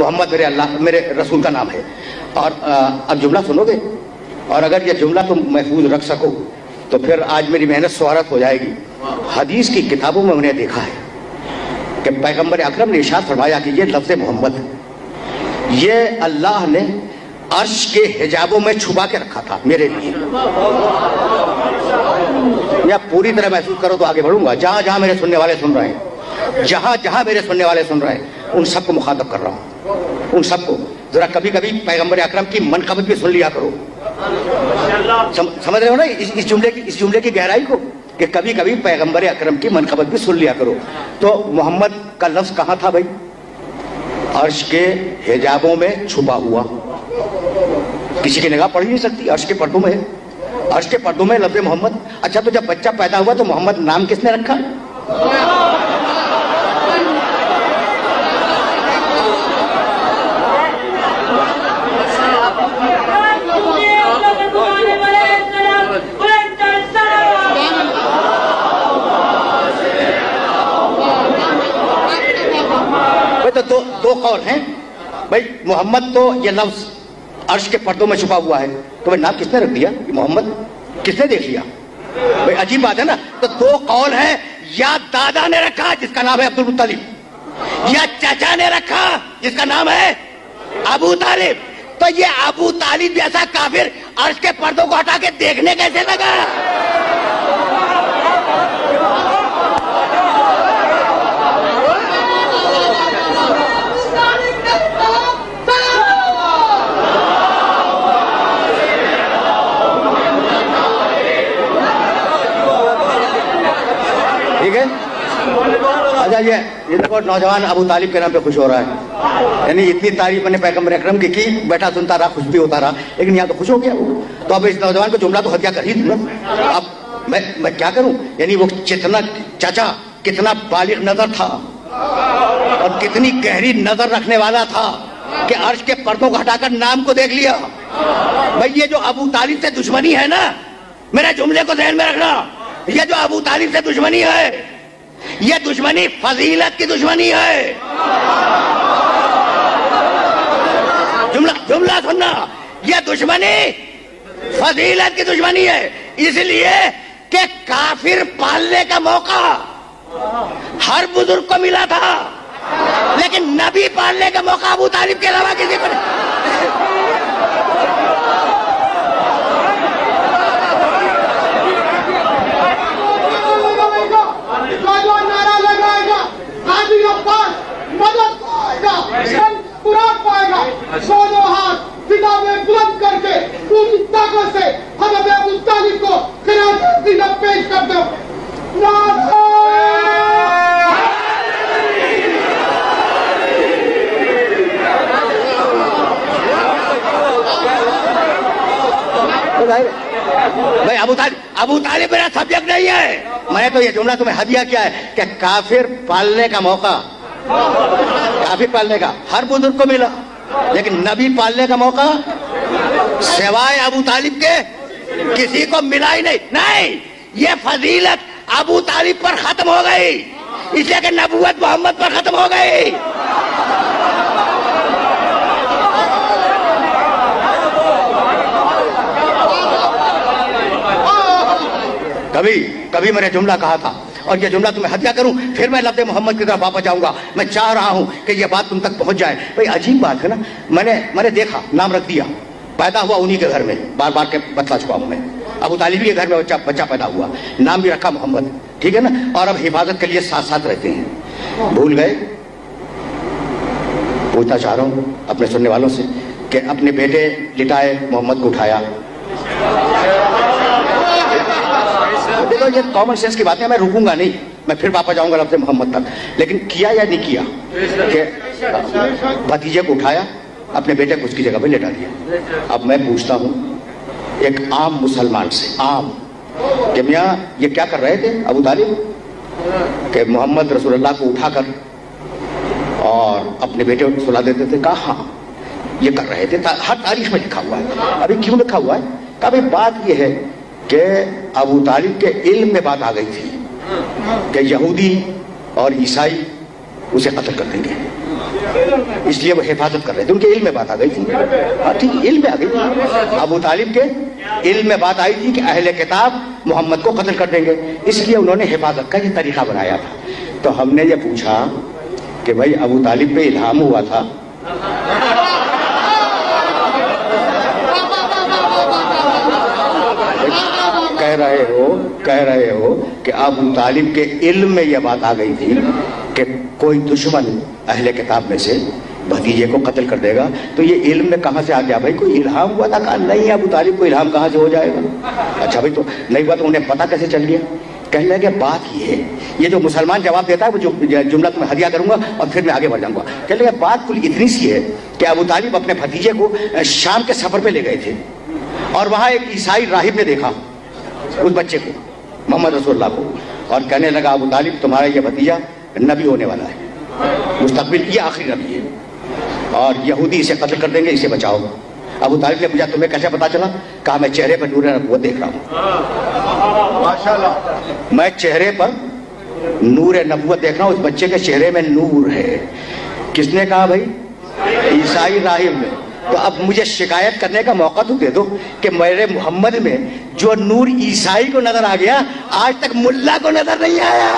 محمد میرے رسول کا نام ہے. اور اب جملہ سنو گے، اور اگر یہ جملہ تم محفوظ رکھ سکو تو پھر آج میری محنت سوارت ہو جائے گی. حدیث کی کتابوں میں انہیں دیکھا ہے کہ پیغمبر اکرم نے ارشاد فرمایا کہ یہ لفظ محمد یہ اللہ نے عرش کے حجابوں میں چھپا کے رکھا تھا میرے لیے. یا پوری طرح محسوس کرو تو آگے بڑھوں گا. جہاں جہاں میرے سننے والے سن رہے ہیں، جہاں جہاں میرے سننے والے سن رہے ہیں، ان سب کو مخاطب کر رہا ہوں. ان سب کو ذرا کبھی کبھی پیغمبر اکرم کی منقبت بھی سن لیا کرو. سمجھ رہے ہو نا اس جملے کی گہرائی کو، کہ کبھی کبھی پیغمبر اکرم کی منقبت بھی سن لیا کرو. تو محمد کا لفظ کہاں تھا بھائی؟ عرش کے حجابوں میں چھپا ہوا. کسی کی نگاہ پڑ ہی نہیں سکتی، عرش کے پردوں میں ہے. عرش کے پردوں میں لفظ محمد. اچھا تو جب بچہ پیدا ہوا تو محمد نام کس نے رکھا؟ تو دو قول ہیں بھائی. محمد تو یہ لفظ عرش کے پردوں میں چھپا ہوا ہے، تو بھائی نام کس نے رکھ دیا محمد؟ کس نے دیکھ لیا بھائی؟ عجیب بات ہے نا. تو دو قول ہیں، یا دادا نے رکھا جس کا نام ہے عبد المطلب، یا چچا نے رکھا جس کا نام ہے ابو طالب. تو یہ ابو طالب جیسا کافر عرش کے پردوں کو ہٹا کے دیکھنے کیسے لگا؟ ٹھیک ہے. اچھا یہ نوجوان ابو طالب کے نام پہ خوش ہو رہا ہے، یعنی اتنی تعریف میں نے پیغمبر اکرم کی بیٹھا سنتا رہا، خوش بھی ہوتا رہا، لیکن یہاں تو خوش ہو گیا وہ. تو اب اس نوجوان کو جملہ تو ہدیہ کر ہی دوں نا. اب میں کیا کروں؟ یعنی وہ چچا کتنا بالغ نظر تھا اور کتنی گہری نظر رکھنے والا تھا کہ عرش کے پردوں کو ہٹا کر نام کو دیکھ لیا. بھائی یہ جو ابو طالب سے دشمنی ہے نا، میرے جملے کو ذہن میں رکھنا، یہ جو ابو طالب سے دشمنی ہے، یہ دشمنی فضیلت کی دشمنی ہے. جملہ سننا، یہ دشمنی فضیلت کی دشمنی ہے. اس لیے کہ کافر پالنے کا موقع ہر بزرگ کو ملا تھا، لیکن نبی پالنے کا موقع ابو طالب کے علاوہ کسی کو نہیں. دونوں ہاتھ کتابیں بلند کر کے پوری طاقت سے حضرت ابو طالب کو خراج عقیدت پیش کر دو. بھائی ابو طالب میرا سبجیکٹ نہیں ہے. میں نے تو یہ جملہ تمہیں ہدیہ کیا ہے کہ کافر پالنے کا موقع، کافر پالنے کا ہر بزرگ کو ملا، لیکن نبی پالنے کا موقع سوائے ابو طالب کے کسی کو ملا ہی نہیں. یہ فضیلت ابو طالب پر ختم ہو گئی، اس لیے کہ نبوت محمد پر ختم ہو گئی. کبھی میں نے جملہ کہا تھا، اور یہ جملہ تمہیں ہدیہ کروں، پھر میں لفظ محمد کی طرف واپس جاؤں گا. میں چاہ رہا ہوں کہ یہ بات تم تک پہنچ جائے. بھئی عجیب بات ہے نا. میں نے دیکھا، نام رکھ دیا، پیدا ہوا انہی کے گھر میں، بار بار کے بتلا چکا ہوں میں. ابو طالب کے گھر میں بچہ پیدا ہوا، نام بھی رکھا محمد. ٹھیک ہے نا. اور اب حفاظت کے لیے ساتھ ساتھ رہتے ہیں. بھول گئے؟ پوچھنا چاہ رہا ہوں اپنے سننے والوں سے کہ اپنے بیٹے لٹائے محمد کو اٹھایا. دیکھو یہ کامن سینس کی باتیں، میں رکوں گا نہیں، میں پھر واپس جاؤں گا لفظ محمد تک. لیکن کیا یا نہیں کیا کہ بھتیجے کو اٹھایا، اپنے بیٹے کو اس کی جگہ پہ لٹا دیا. اب میں پوچھتا ہوں ایک عام مسلمان سے، عام، کہ میاں یہ کیا کر رہے تھے ابو طالب؟ کہ محمد رسول اللہ کو اٹھا کر اور اپنے بیٹے کو سلا دیتے تھے. کہا ہاں یہ کر رہے تھے، ہر تاریخ میں لکھا ہوا ہے. ابھی کیوں لکھا ہوا ہے؟ کہ ابھی بات یہ ہے کہ ابو طالب کے علم میں بات آ گئی تھی کہ یہودی اور عیسائی اسے قتل کر دیں گے. اس لیے وہ حفاظت کر رہے تھے, ان کے علم میں بات آ گئی تھی. ہاں ٹھیک, علم میں آ گئی تھی, ابو طالب کے علم میں بات آئی تھی کہ اہل کتاب محمد کو قتل کر دیں گے, اس لیے انہوں نے حفاظت کا یہ طریقہ بنایا تھا. تو ہم نے یہ پوچھا کہ بھائی ابو طالب پہ الہام ہوا تھا, کہہ رہے ہو کہ ابو طالب کے علم میں یہ بات آ گئی تھی کہ کوئی دشمن اہل کتاب میں سے بھتیجے کو قتل کر دے گا, تو یہ علم میں کہاں سے آ گیا بھائی؟ کوئی الہام ہوا تھا؟ کہا نہیں, ابو طالب کو الہام کہاں سے ہو جائے گا؟ اچھا بھائی, تو نہیں ہوا تو انہیں پتہ کیسے چل گیا؟ کہنے لگے بات یہ ہے, یہ جو مسلمان جواب دیتا ہے وہ جو جملہ تمہیں ہدیہ کروں گا اور پھر میں آگے بڑھ جاؤں گا. کہنے لگے بات کل اتنی سی ہے کہ ابو طالب اپنے بھتیجے کو شام کے سفر پہ لے گئے تھے, اور وہاں ایک عیسائی راہب نے دیکھا اس بچے کو, محمد رسول اللہ کو, اور کہنے لگا ابو طالب تمہارا یہ بھتیجا نبی ہونے والا ہے, مستقبل کی آخری نبی ہے, اور یہودی اسے قتل کر دیں گے, اسے بچاؤ. ابو طالب نے پوچھا تمہیں کیسے پتا چلا؟ کہا میں چہرے پر نور نبوت دیکھ رہا ہوں, ماشاءاللہ, میں چہرے پر نور نبوت دیکھ رہا ہوں, اس بچے کے چہرے میں نور ہے. کس نے کہا بھائی؟ عیسائی راہب نے. تو اب مجھے شکایت کرنے کا موقع تو دے دو کہ میرے محمد میں جو نور عیسائی کو نظر آ گیا آج تک ملا کو نظر نہیں آیا.